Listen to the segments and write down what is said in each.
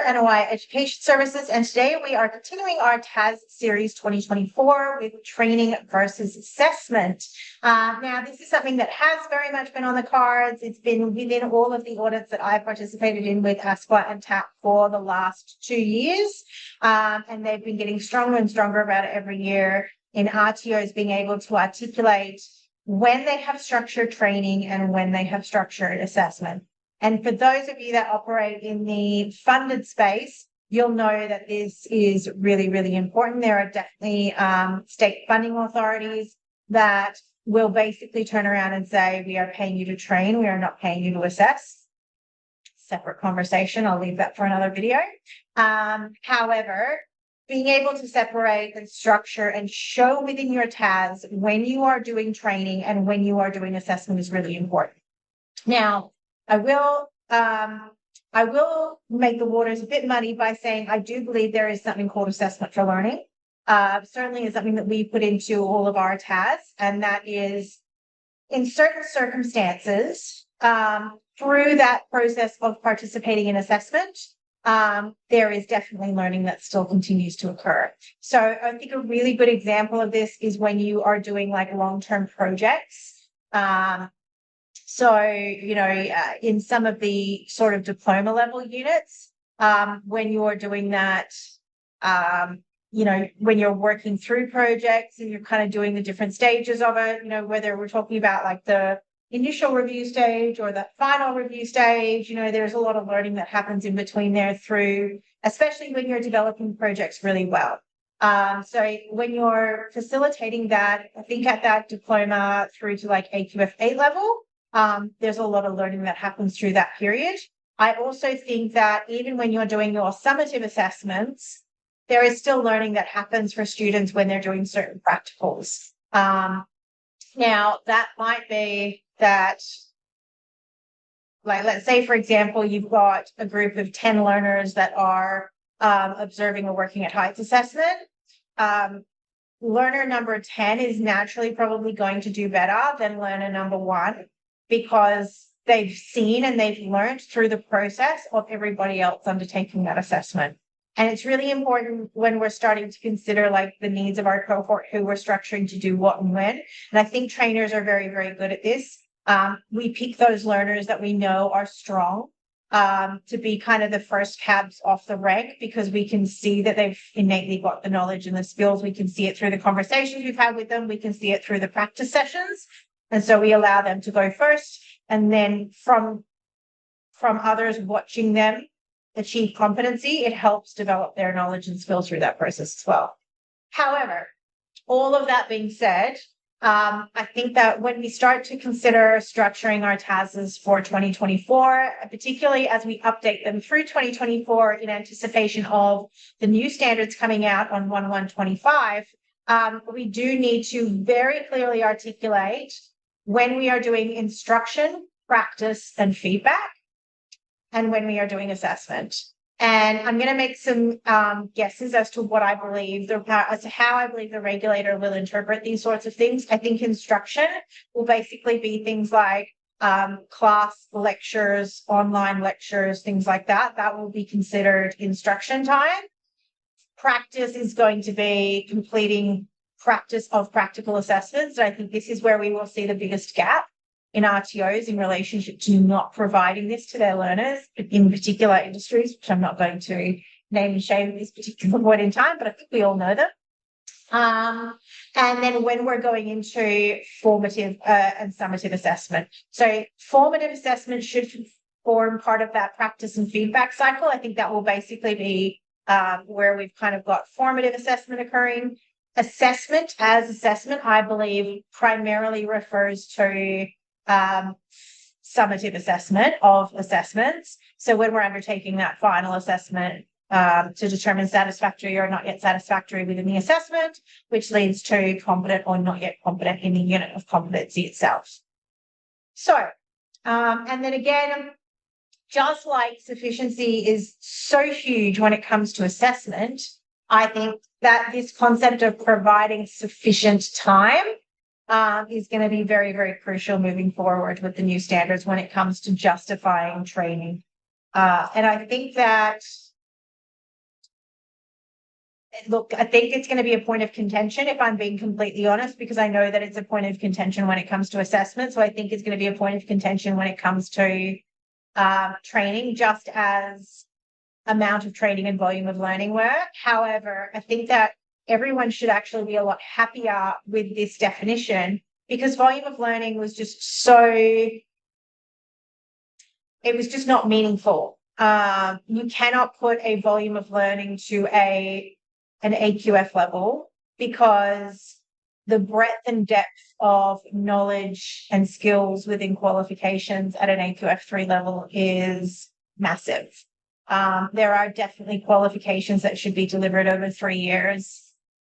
NOI Education Services, and today we are continuing our TAS Series 2024 with training versus assessment. Now, this is something that has very much been on the cards. It's been within all of the audits that I've participated in with ASPA and TAP for the last 2 years, and they've been getting stronger and stronger about it every year in RTOs being able to articulate when they have structured training and when they have structured assessment. And for those of you that operate in the funded space, you'll know that this is really, really important. There are definitely state funding authorities that will basically turn around and say, we are paying you to train, we are not paying you to assess. Separate conversation, I'll leave that for another video. However, being able to separate and structure and show within your TAS when you are doing training and when you are doing assessment is really important. Now, I will make the waters a bit muddy by saying I do believe there is something called assessment for learning. Certainly is something that we put into all of our TAS, and that is in certain circumstances, through that process of participating in assessment, there is definitely learning that still continues to occur. So I think a really good example of this is when you are doing like long-term projects. So, in some of the sort of diploma level units, when you're doing that, when you're working through projects and you're kind of doing the different stages of it, whether we're talking about like the initial review stage or the final review stage, there's a lot of learning that happens in between there through, especially when you're developing projects really well. So when you're facilitating that, I think at that diploma through to like AQF8 level, there's a lot of learning that happens through that period. I also think that even when you're doing your summative assessments, there is still learning that happens for students when they're doing certain practicals. Now, that might be that, like, let's say, for example, you've got a group of 10 learners that are observing or working at heights assessment. Learner number 10 is naturally probably going to do better than learner number 1. Because they've seen and they've learned through the process of everybody else undertaking that assessment. And it's really important when we're starting to consider like the needs of our cohort, who we're structuring to do what and when. And I think trainers are very, very good at this. We pick those learners that we know are strong to be kind of the first cabs off the rank, because we can see that they've innately got the knowledge and the skills. We can see it through the conversations we've had with them. We can see it through the practice sessions. And so we allow them to go first, and then from others watching them achieve competency, it helps develop their knowledge and skills through that process as well. However, all of that being said, I think that when we start to consider structuring our TASs for 2024, particularly as we update them through 2024 in anticipation of the new standards coming out on 1/1/25, we do need to very clearly articulate when we are doing instruction, practice, and feedback, and when we are doing assessment. And I'm going to make some guesses as to what I believe, as to how I believe the regulator will interpret these sorts of things. I think instruction will basically be things like class lectures, online lectures, things like that. That will be considered instruction time. Practice is going to be completing practice of practical assessments. I think this is where we will see the biggest gap in RTOs in relationship to not providing this to their learners in particular industries, which I'm not going to name and shame at this particular point in time, but I think we all know them. And then when we're going into formative and summative assessment. So formative assessment should form part of that practice and feedback cycle. I think that will basically be where we've kind of got formative assessment occurring. Assessment as assessment, I believe, primarily refers to summative assessment of assessments. So when we're undertaking that final assessment to determine satisfactory or not yet satisfactory within the assessment, which leads to competent or not yet competent in the unit of competency itself. So, and then again, just like sufficiency is so huge when it comes to assessment, I think that this concept of providing sufficient time is going to be very, very crucial moving forward with the new standards when it comes to justifying training. And I think that look, I think it's going to be a point of contention if I'm being completely honest, because I know that it's a point of contention when it comes to assessment. So I think it's going to be a point of contention when it comes to training, just as amount of training and volume of learning work. However, I think that everyone should actually be a lot happier with this definition, because volume of learning was just so, it was just not meaningful. You cannot put a volume of learning to an AQF level, because the breadth and depth of knowledge and skills within qualifications at an AQF3 level is massive. There are definitely qualifications that should be delivered over 3 years.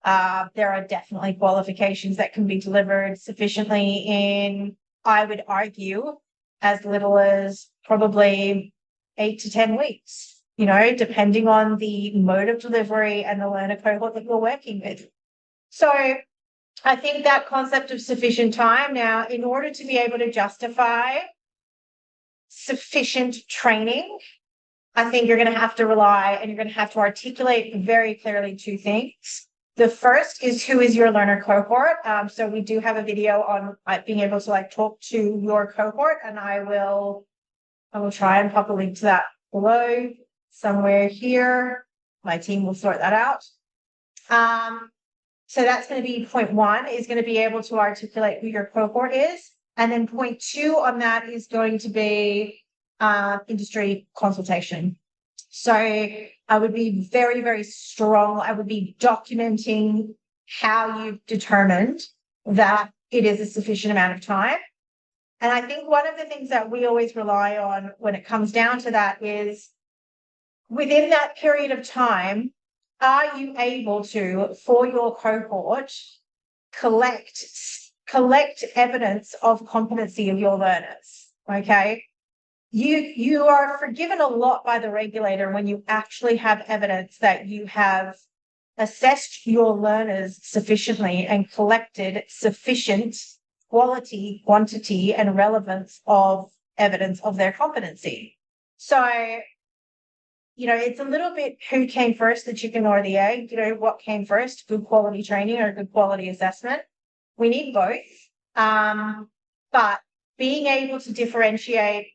There are definitely qualifications that can be delivered sufficiently in, I would argue, as little as probably 8 to 10 weeks, depending on the mode of delivery and the learner cohort that you're working with. So I think that concept of sufficient time now, in order to be able to justify sufficient training, I think you're going to have to rely and you're going to have to articulate very clearly 2 things. The first is, who is your learner cohort? So we do have a video on being able to talk to your cohort, and I will try and pop a link to that below somewhere here. My team will sort that out. So that's going to be point 1, is going to be able to articulate who your cohort is. And then point 2 on that is going to be industry consultation. So I would be very, very strong. I would be documenting how you've determined that it is a sufficient amount of time. And I think one of the things that we always rely on when it comes down to that is, within that period of time, are you able to, for your cohort, collect evidence of competency of your learners? Okay. You are forgiven a lot by the regulator when you actually have evidence that you have assessed your learners sufficiently and collected sufficient quality, quantity, and relevance of evidence of their competency. So, it's a little bit who came first, the chicken or the egg. What came first, good quality training or good quality assessment? We need both. But being able to differentiate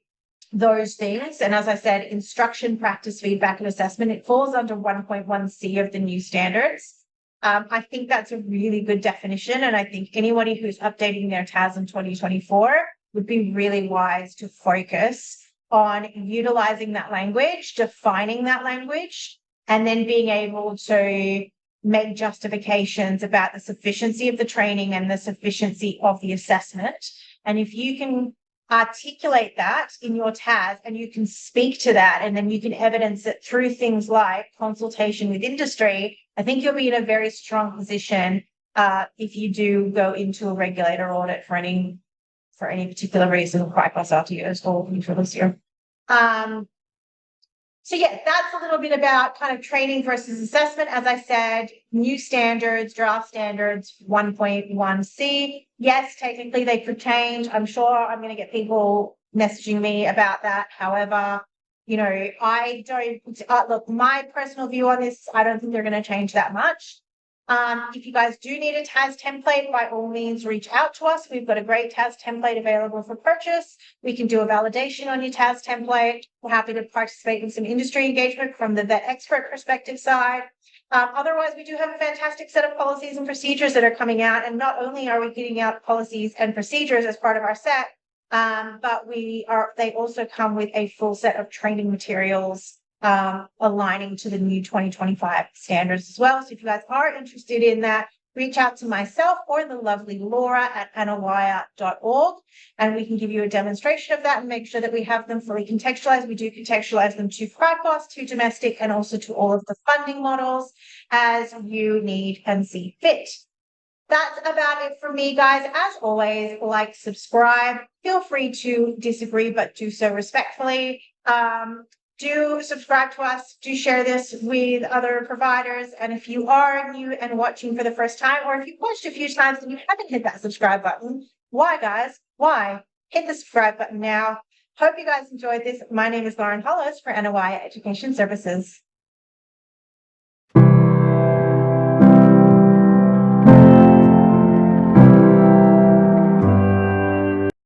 those things, and as I said, instruction, practice, feedback, and assessment, it falls under 1.1C of the new standards. I think that's a really good definition, and I think anybody who's updating their TAS in 2024 would be really wise to focus on utilizing that language, defining that language, and then being able to make justifications about the sufficiency of the training and the sufficiency of the assessment. And if you can articulate that in your TAS and you can speak to that, and then you can evidence it through things like consultation with industry, I think you'll be in a very strong position if you do go into a regulator audit for any particular reason, like plus RTOs or for this year. So yeah, that's a little bit about kind of training versus assessment. As I said, new standards, draft standards 1.1C. Yes, technically they could change. I'm sure I'm going to get people messaging me about that. However, I don't look, my personal view on this, I don't think they're going to change that much. If you guys do need a TAS template, by all means, reach out to us. We've got a great TAS template available for purchase. We can do a validation on your TAS template. We're happy to participate in some industry engagement from the vet expert perspective side. Otherwise, we do have a fantastic set of policies and procedures that are coming out. And not only are we getting out policies and procedures as part of our set, but they also come with a full set of training materials aligning to the new 2025 standards as well. So if you guys are interested in that, reach out to myself or the lovely Laura at annawire.org, and we can give you a demonstration of that and make sure that we have them fully contextualized. We do contextualize them to CRIPOS, to domestic, and also to all of the funding models as you need and see fit. That's about it for me, guys. As always, like, subscribe. Feel free to disagree, but do so respectfully. Do subscribe to us, do share this with other providers. And if you are new and watching for the first time, or if you've watched a few times and you haven't hit that subscribe button, why, guys? Why? Hit the subscribe button now. Hope you guys enjoyed this. My name is Lauren Hollis for NOI Education Services.